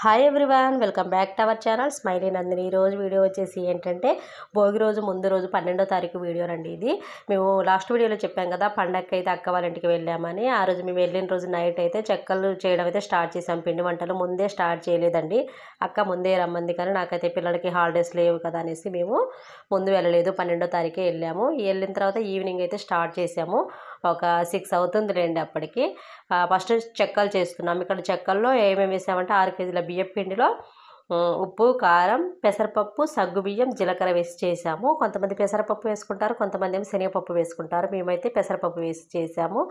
Hi everyone, welcome back to our channel smiley Nandini. ఈరోజు video వచ్చేసి ఏంటంటే భోగి రోజు ముందు రోజు 12వ తారీఖు వీడియో రండి. ఇది మేము లాస్ట్ వీడియోలో చెప్పాం కదా, పండగకి అయితే అక్క వాళ్ళ ఇంటికి వెళ్ళామని. ఆ రోజు మేము వెళ్ళిన రోజు నైట్ అయితే చెక్కలు చేయడం అయితే స్టార్ట్ చేసాం. పిండి వంటలు ముందే స్టార్ట్ చేయలేదండి. అక్క ముందే రమ్మంది, కానీ నాకైతే పిల్లలకి హాలిడేస్ లేవు కదా అనేసి మేము ముందు వెళ్ళలేదు. 12వ తారీఖే వెళ్ళాము. వెళ్ళిన తర్వాత ఈవినింగ్ అయితే స్టార్ట్ చేసాము. ఒక 6 అవుతుందిలేండి అప్పటికి. ఫస్ట్ చెక్కలు చేస్తున్నాం. ఇక్కడ చెక్కల్లో ఏమేమి వేసామంటే 6 కేజీల బియ్యం పిండిలో ఉప్పు, కారం, పెసరపప్పు, సగ్గుబియ్యం, జీలకర్ర వేసి చేసాము. కొంతమంది పెసరపప్పు వేసుకుంటారు, కొంతమంది ఏమో శనగపప్పు వేసుకుంటారు. మేమైతే పెసరపప్పు వేసి చేసాము.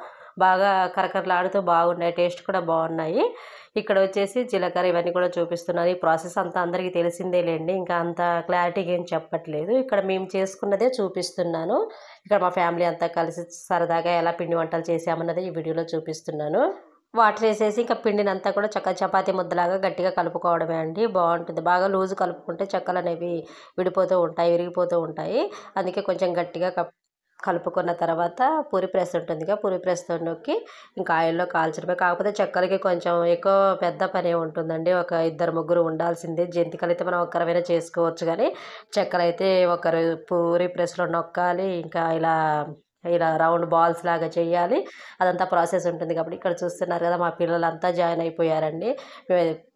బాగా కరకరలాడుతూ బాగున్నాయి, టేస్ట్ కూడా బాగున్నాయి. ఇక్కడ వచ్చేసి జీలకర్ర ఇవన్నీ కూడా చూపిస్తున్నారు. ఈ ప్రాసెస్ అంతా అందరికీ తెలిసిందేలేండి, ఇంకా అంత క్లారిటీగా ఏం చెప్పట్లేదు. ఇక్కడ మేము చేసుకున్నదే చూపిస్తున్నాను. ఇక్కడ మా ఫ్యామిలీ అంతా కలిసి సరదాగా ఎలా పిండి వంటలు చేసామన్నది ఈ వీడియోలో చూపిస్తున్నాను. వాటర్ వేసేసి ఇంకా పిండిని అంతా కూడా చపాతీ ముద్దలాగా గట్టిగా కలుపుకోవడమే అండి. బాగుంటుంది. బాగా లూజు కలుపుకుంటే చెక్కలు అనేవి విడిపోతూ ఉంటాయి, విరిగిపోతూ ఉంటాయి. అందుకే కొంచెం గట్టిగా కలుపుకున్న తర్వాత పూరి ప్రెస్ ఉంటుందిగా, పూరి ప్రెస్తో నొక్కి ఇంకా ఆయిల్లో కాల్చడమే. కాకపోతే చెక్కలకి కొంచెం ఎక్కువ పెద్ద పనే ఉంటుందండి. ఒక 2-3 ఉండాల్సిందే. జంతికలు అయితే మనం ఒక్కరమైనా చేసుకోవచ్చు, కానీ చెక్కలు అయితే ఒకరు పూరి ప్రెస్లో నొక్కాలి, ఇంకా ఇలా రౌండ్ బాల్స్ లాగా చేయాలి. అదంతా ప్రాసెస్ ఉంటుంది. కాబట్టి ఇక్కడ చూస్తున్నారు కదా, మా పిల్లలంతా జాయిన్ అయిపోయారండి.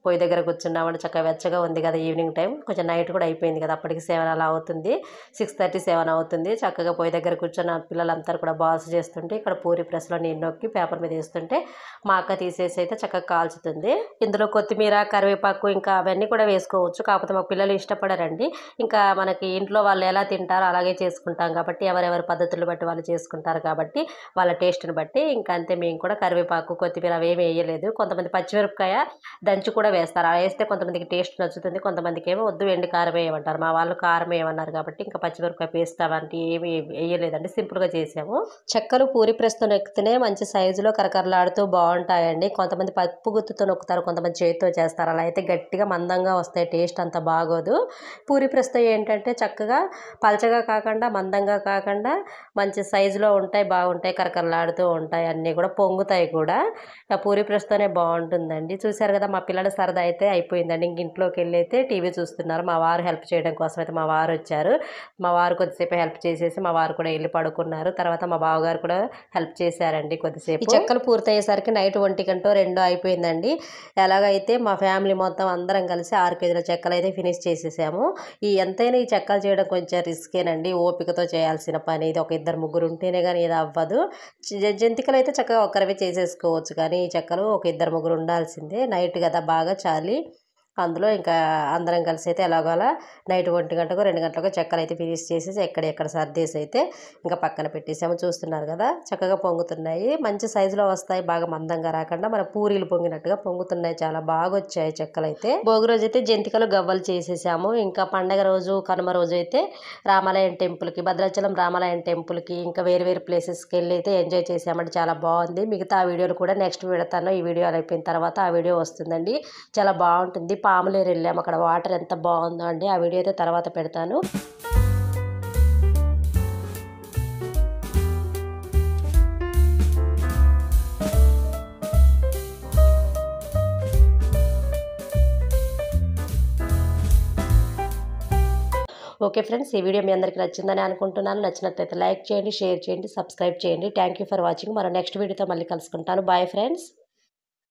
పొయ్యి దగ్గర కూర్చున్నామంటే చక్కగా వెచ్చగా ఉంది కదా, ఈవినింగ్ టైం, కొంచెం నైట్ కూడా అయిపోయింది కదా, అప్పటికి 7 అలా అవుతుంది. 6:30, 7 అవుతుంది. చక్కగా పొయ్యి దగ్గర కూర్చొని పిల్లలంతా కూడా బాల్స్ చేస్తుంటే ఇక్కడ పూరి ప్రెస్లో నేను నొక్కి పేపర్ మీద వేస్తుంటే మా అక్క తీసేసి అయితే చక్కగా కాల్చుతుంది. ఇందులో కొత్తిమీర, కరివేపాకు ఇంకా అవన్నీ కూడా వేసుకోవచ్చు. కాకపోతే మా పిల్లలు ఇష్టపడరండి. ఇంకా మనకి ఇంట్లో వాళ్ళు ఎలా తింటారో అలాగే చేసుకుంటాం కాబట్టి, ఎవరెవరి పద్ధతులు బట్టి వాళ్ళు చేసుకుంటారు కాబట్టి వాళ్ళ టేస్ట్ని బట్టి ఇంకా అంతే. మేము కూడా కరివేపాకు, కొత్తిమీర అవేమి వేయలేదు. కొంతమంది పచ్చిమిరపకాయ దంచి కూడా వేస్తారు. అలా వేస్తే కొంతమందికి టేస్ట్ నచ్చుతుంది, కొంతమందికి ఏమో వద్దు ఎండు కారం వేయమంటారు. మా వాళ్ళు కారం వేయమన్నారు కాబట్టి ఇంకా పచ్చిమిరపకాయ పేస్ట్ అలాంటివి ఏమి వేయలేదండి, సింపుల్గా చేసాము. చెక్కలు పూరి ప్రెస్తో నొక్కితేనే మంచి సైజులో కరకరలాడుతూ బాగుంటాయండి. కొంతమంది పప్పు గుత్తుతో నొక్కుతారు, కొంతమంది చేతితో చేస్తారు. అలా అయితే గట్టిగా మందంగా వస్తాయి, టేస్ట్ అంత బాగోదు. పూరి ప్రెస్తో ఏంటంటే చక్కగా పలచగా కాకుండా మందంగా కాకుండా మంచి సైజులో ఉంటాయి, బాగుంటాయి, కరకరలాడుతూ ఉంటాయి, అన్నీ కూడా పొంగుతాయి కూడా. పూరి ప్రెస్తోనే బాగుంటుందండి. చూశారు కదా, మా పిల్లల సరదా అయితే అయిపోయిందండి. ఇంక ఇంట్లోకి వెళ్ళి అయితే టీవీ చూస్తున్నారు. మా వారు హెల్ప్ చేయడం కోసం అయితే మా వారు వచ్చారు. మా వారు కొద్దిసేపు హెల్ప్ చేసేసి మా వారు కూడా వెళ్ళి పడుకున్నారు. తర్వాత మా బావగారు కూడా హెల్ప్ చేశారండి కొద్దిసేపు. ఈ చెక్కలు పూర్తయ్యేసరికి నైట్ 1-2 అయిపోయిందండి. ఎలాగైతే మా ఫ్యామిలీ మొత్తం అందరం కలిసి 6 కేజీల చెక్కలు అయితే ఫినిష్ చేసేసాము. ఎంతైనా ఈ చెక్కలు చేయడం కొంచెం రిస్కేనండి, ఓపికతో చేయాల్సిన పని. ఇది ఒక 2-3 ఉంటేనే కానీ ఇది అవ్వదు. జంతికలు అయితే చక్కగా ఒక్కరివే చేసేసుకోవచ్చు, కానీ ఈ చెక్కలు ఒక 2-3 ఉండాల్సిందే. నైట్ కదా బాగా చాలి, అందులో ఇంకా అందరం కలిసి అయితే ఎలాగోలా నైట్ 1-2 గంటలకు చెక్కలు అయితే ఫినిష్ చేసేసి ఎక్కడ సర్దేసి అయితే ఇంకా పక్కన పెట్టేసాము. చూస్తున్నారు కదా, చక్కగా పొంగుతున్నాయి, మంచి సైజులో వస్తాయి, బాగా మందంగా రాకుండా మన పూరీలు పొంగినట్టుగా పొంగుతున్నాయి. చాలా బాగా వచ్చాయి చెక్కలు అయితే. భోగి రోజు అయితే జంతికలు గవ్వలు చేసేసాము. ఇంకా పండగ రోజు కనుమ రోజు అయితే రామాలయం టెంపుల్కి, భద్రాచలం రామాలయం టెంపుల్కి, ఇంకా వేరు ప్లేసెస్కి వెళ్ళి అయితే ఎంజాయ్ చేసామంటే చాలా బాగుంది. మిగతా ఆ వీడియోలు కూడా నెక్స్ట్ పెడతాను. ఈ వీడియో అయిపోయిన తర్వాత ఆ వీడియో వస్తుందండి, చాలా బాగుంటుంది. పాములేరు వెళ్ళాము, అక్కడ వాటర్ ఎంత బాగుందో అండి. ఆ వీడియో అయితే తర్వాత పెడతాను. ఓకే ఫ్రెండ్స్, ఈ వీడియో మీ అందరికీ నచ్చిందని అనుకుంటున్నాను. నచ్చినట్లయితే లైక్ చేయండి, షేర్ చేయండి, సబ్స్క్రైబ్ చేయండి. Thank you for watching. మరో నెక్స్ట్ వీడియోతో మళ్ళీ కలుసుకుంటాను. Bye friends.